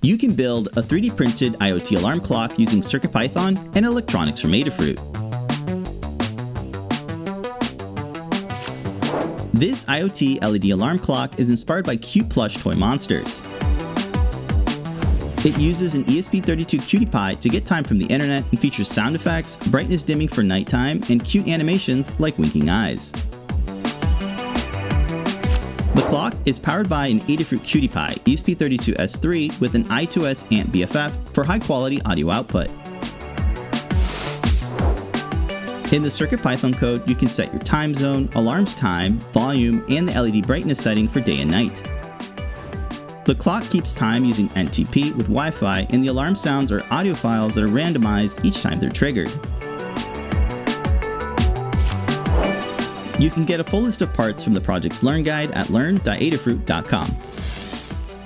You can build a 3D printed IoT alarm clock using CircuitPython and electronics from Adafruit. This IoT LED alarm clock is inspired by cute plush toy monsters. It uses an ESP32 QT Py to get time from the internet and features sound effects, brightness dimming for nighttime, and cute animations like winking eyes. The clock is powered by an Adafruit QT Py ESP32-S3 with an I2S amp BFF for high-quality audio output. In the CircuitPython code, you can set your time zone, alarm's time, volume, and the LED brightness setting for day and night. The clock keeps time using NTP with Wi-Fi, and the alarm sounds are audio files that are randomized each time they're triggered. You can get a full list of parts from the project's Learn Guide at learn.adafruit.com.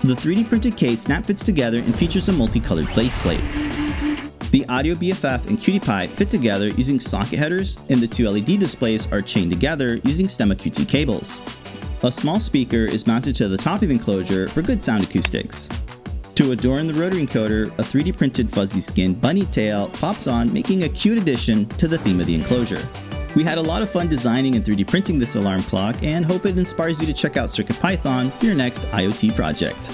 The 3D printed case snap fits together and features a multicolored faceplate. The audio BFF and QT Py fit together using socket headers, and the two LED displays are chained together using Stemma QT cables. A small speaker is mounted to the top of the enclosure for good sound acoustics. To adorn the rotary encoder, a 3D printed fuzzy skin bunny tail pops on, making a cute addition to the theme of the enclosure. We had a lot of fun designing and 3D printing this alarm clock and hope it inspires you to check out CircuitPython for your next IoT project.